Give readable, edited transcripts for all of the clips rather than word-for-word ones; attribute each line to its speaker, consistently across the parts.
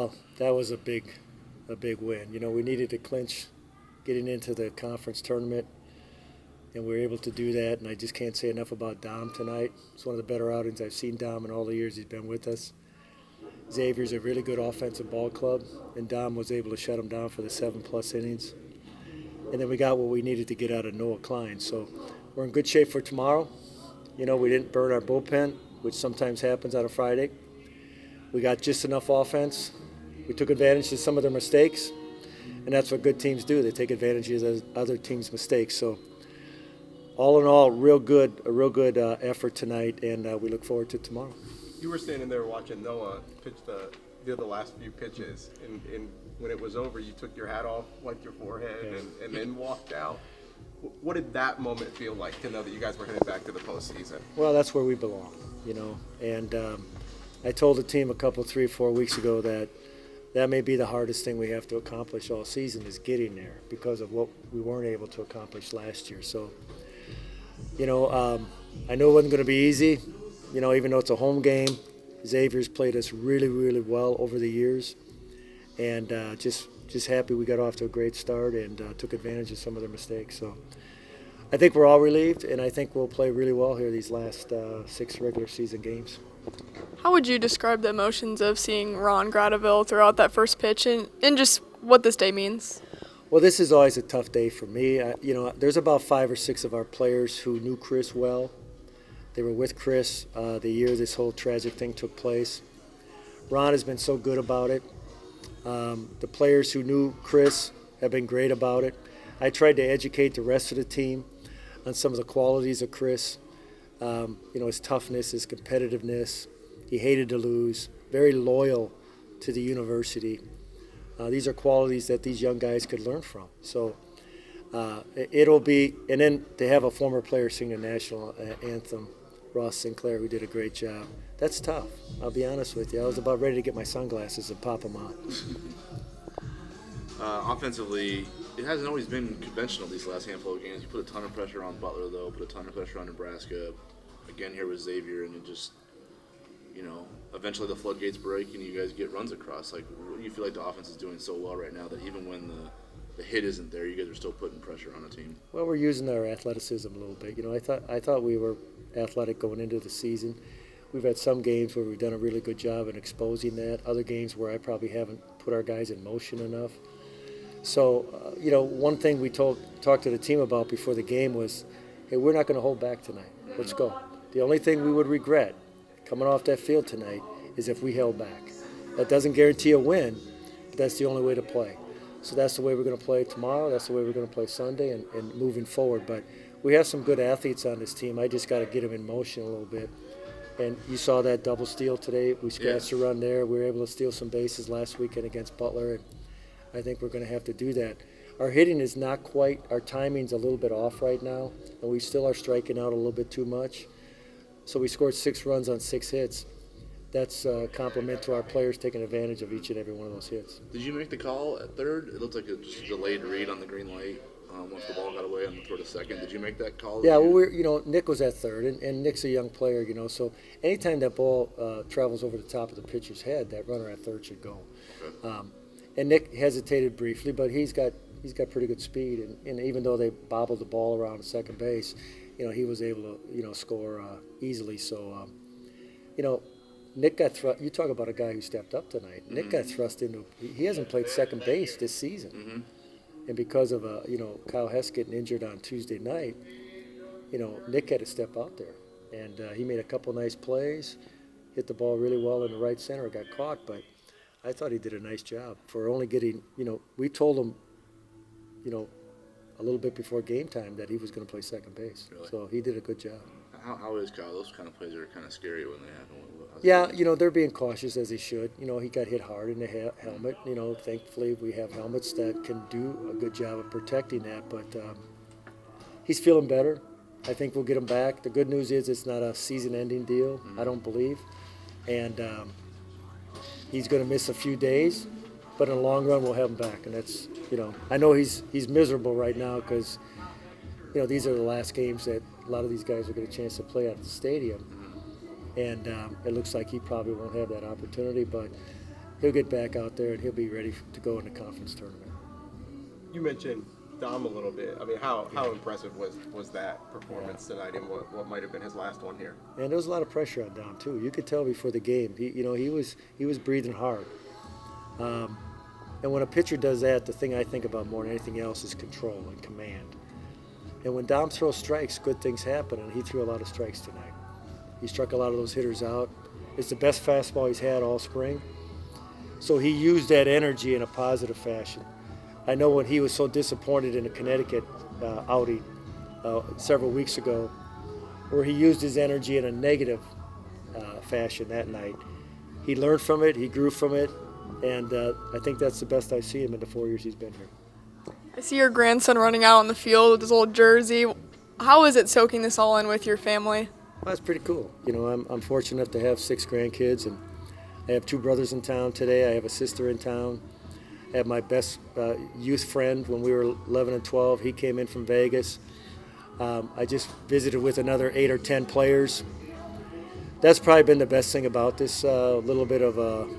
Speaker 1: Well, that was a big win. You know, we needed to clinch getting into the conference tournament, and we were able to do that. And I just can't say enough about Dom tonight. It's one of the better outings I've seen Dom in all the years he's been with us. Xavier's a really good offensive ball club, and Dom was able to shut him down for the 7+ innings. And then we got what we needed to get out of Noah Klein. So we're in good shape for tomorrow. You know, we didn't burn our bullpen, which sometimes happens on a Friday. We got just enough offense. We took advantage of some of their mistakes, and that's what good teams do. They take advantage of other teams' mistakes. So all in all, a real good effort tonight, and we look forward to tomorrow.
Speaker 2: You were standing there watching Noah pitch the last few pitches, and when it was over, you took your hat off, wiped your forehead, and then walked out. What did that moment feel like to know that you guys were headed back to the postseason?
Speaker 1: Well, that's where we belong, you know. And I told the team a couple, 3 or 4 weeks ago that may be the hardest thing we have to accomplish all season is getting there because of what we weren't able to accomplish last year. So, you know, I know it wasn't going to be easy. You know, even though it's a home game, Xavier's played us really, really well over the years. And just happy we got off to a great start and took advantage of some of their mistakes. So I think we're all relieved, and I think we'll play really well here these last 6 regular season games.
Speaker 3: How would you describe the emotions of seeing Ron Gradeville throw out that first pitch and just what this day means?
Speaker 1: Well, this is always a tough day for me. You know, there's about 5 or 6 of our players who knew Chris well. They were with Chris the year this whole tragic thing took place. Ron has been so good about it. The players who knew Chris have been great about it. I tried to educate the rest of the team on some of the qualities of Chris. You know, his toughness, his competitiveness. He hated to lose. Very loyal to the university. These are qualities that these young guys could learn from. So it'll be, and then to have a former player sing the national anthem, Ross Sinclair, who did a great job. That's tough. I'll be honest with you. I was about ready to get my sunglasses and pop them on.
Speaker 4: Offensively, it hasn't always been conventional these last handful of games. You put a ton of pressure on Butler, though, put a ton of pressure on Nebraska. Again here with Xavier, and it just, you know, eventually the floodgates break and you guys get runs across. Like, what do you feel like the offense is doing so well right now that even when the hit isn't there, you guys are still putting pressure on a team?
Speaker 1: Well, we're using our athleticism a little bit. You know, I thought we were athletic going into the season. We've had some games where we've done a really good job in exposing that. Other games where I probably haven't put our guys in motion enough. So, you know, one thing we talked to the team about before the game was, hey, we're not going to hold back tonight. Let's go. The only thing we would regret coming off that field tonight is if we held back. That doesn't guarantee a win, but that's the only way to play. So that's the way we're going to play tomorrow. That's the way we're going to play Sunday and moving forward. But we have some good athletes on this team. I just got to get them in motion a little bit. And you saw that double steal today. We scratched a run there. We were able to steal some bases last weekend against Butler, and I think we're going to have to do that. Our hitting is not quite, our timing's a little bit off right now, and we still are striking out a little bit too much. So we scored 6 runs on 6 hits. That's a compliment to our players taking advantage of each and every one of those hits.
Speaker 4: Did you make the call at third? It looked like a just delayed read on the green light once the ball got away on the throw to second. Did you make that call?
Speaker 1: Yeah, well, Nick was at third, and Nick's a young player, you know, so anytime that ball travels over the top of the pitcher's head, that runner at third should go.
Speaker 4: Okay.
Speaker 1: And Nick hesitated briefly, but he's got pretty good speed, and even though they bobbled the ball around second base, you know, he was able to, you know, score easily. So, you know, Nick got thrust. You talk about a guy who stepped up tonight. Mm-hmm. Nick got thrust into. He hasn't played second base this season, and because of you know, Kyle Hess getting injured on Tuesday night, you know, Nick had to step out there, and he made a couple nice plays, hit the ball really well in the right center, got caught, but I thought he did a nice job for only getting. You know, we told him, you know, a little bit before game time that he was going to play second base,
Speaker 4: Really?
Speaker 1: So he did a good job.
Speaker 4: How is Kyle? Those kind of plays are kind of scary when they happen.
Speaker 1: Yeah, you know, they're being cautious as they should. You know, he got hit hard in the helmet. You know, thankfully we have helmets that can do a good job of protecting that. But he's feeling better. I think we'll get him back. The good news is it's not a season-ending deal, I don't believe. And he's going to miss a few days, but in the long run we'll have him back. And that's, you know, I know he's miserable right now because, you know, these are the last games that a lot of these guys will get a chance to play at the stadium. And it looks like he probably won't have that opportunity. But he'll get back out there and he'll be ready to go in the conference tournament.
Speaker 2: You mentioned Dom a little bit. I mean, how impressive was that performance tonight, and what might have been his last one here?
Speaker 1: And there was a lot of pressure on Dom too. You could tell before the game. He was breathing hard. And when a pitcher does that, the thing I think about more than anything else is control and command. And when Dom throws strikes, good things happen, and he threw a lot of strikes tonight. He struck a lot of those hitters out. It's the best fastball he's had all spring. So he used that energy in a positive fashion. I know when he was so disappointed in the Connecticut outing several weeks ago, where he used his energy in a negative fashion that night. He learned from it, he grew from it, and I think that's the best I see him in the 4 years he's been here.
Speaker 3: I see your grandson running out on the field with his old jersey. How is it soaking this all in with your family?
Speaker 1: Well, that's pretty cool. I'm fortunate enough to have 6 grandkids, and I have 2 brothers in town today. I have a sister in town. I have my best youth friend when we were 11 and 12. He came in from Vegas. I just visited with another 8 or 10 players. That's probably been the best thing about this little bit of a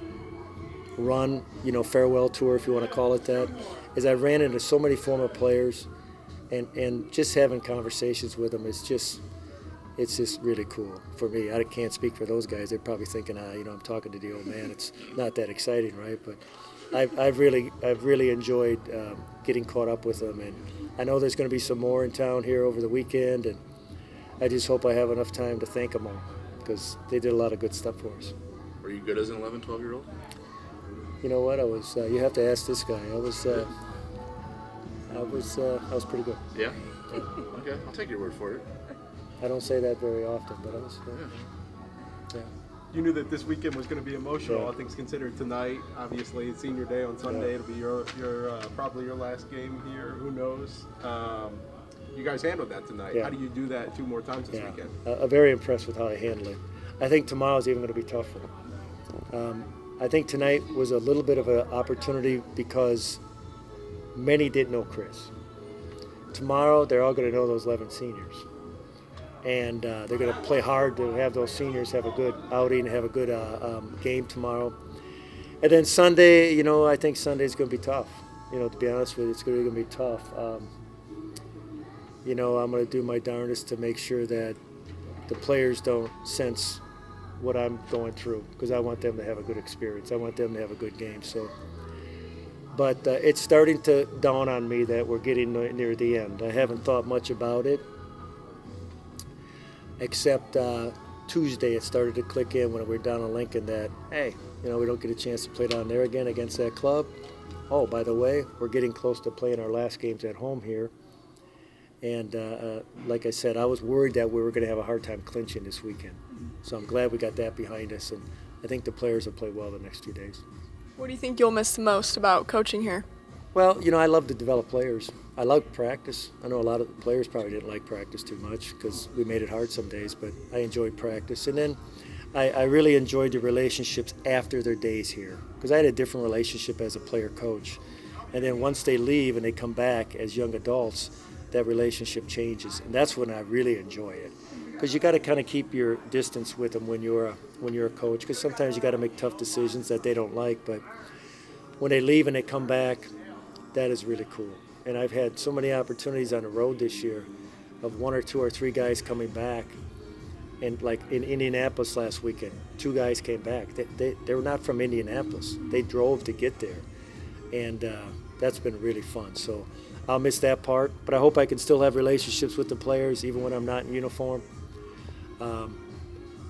Speaker 1: run, farewell tour, if you want to call it that, is I ran into so many former players, and just having conversations with them is just really cool for me. I can't speak for those guys. They're probably thinking, I'm talking to the old man. It's not that exciting, right? But I've really enjoyed getting caught up with them, and I know there's going to be some more in town here over the weekend, and I just hope I have enough time to thank them all, because they did a lot of good stuff for us.
Speaker 4: Were you good as an 11, 12-year-old?
Speaker 1: You know what? I was. You have to ask this guy. I was pretty good.
Speaker 4: Yeah? Okay, I'll take your word for it.
Speaker 1: I don't say that very often, but I was. Yeah.
Speaker 2: You knew that this weekend was going to be emotional,
Speaker 1: Yeah.
Speaker 2: all things considered. Tonight, obviously, it's senior day on Sunday.
Speaker 1: Yeah.
Speaker 2: It'll be your probably your last game here. Who knows? You guys handled that tonight.
Speaker 1: Yeah.
Speaker 2: How do you do that 2 more times this weekend?
Speaker 1: I'm very impressed with how I handle it. I think tomorrow's even going to be tougher. I think tonight was a little bit of an opportunity because many didn't know Chris. Tomorrow, they're all going to know those 11 seniors. And they're going to play hard to have those seniors have a good outing, have a good game tomorrow. And then Sunday, I think Sunday's going to be tough. To be honest with you, it's going to be tough. I'm going to do my darndest to make sure that the players don't sense what I'm going through, because I want them to have a good experience. I want them to have a good game. But it's starting to dawn on me that we're getting near the end. I haven't thought much about it, except Tuesday it started to click in when we were down in Lincoln that, hey, we don't get a chance to play down there again against that club. Oh, by the way, we're getting close to playing our last games at home here. And like I said, I was worried that we were going to have a hard time clinching this weekend. So I'm glad we got that behind us, and I think the players will play well the next 2 days.
Speaker 3: What do you think you'll miss the most about coaching here?
Speaker 1: Well, I love to develop players. I love practice. I know a lot of the players probably didn't like practice too much because we made it hard some days, but I enjoyed practice. And then I really enjoyed the relationships after their days here, because I had a different relationship as a player-coach. And then once they leave and they come back as young adults, that relationship changes, and that's when I really enjoy it. Because you got to kind of keep your distance with them when you're a coach, because sometimes you got to make tough decisions that they don't like. But when they leave and they come back, that is really cool. And I've had so many opportunities on the road this year of 1 or 2 or 3 guys coming back. And like in Indianapolis last weekend, 2 guys came back. They were not from Indianapolis. They drove to get there, and that's been really fun. So I'll miss that part, but I hope I can still have relationships with the players even when I'm not in uniform.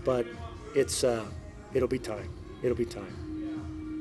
Speaker 1: But it'll be time. It'll be time.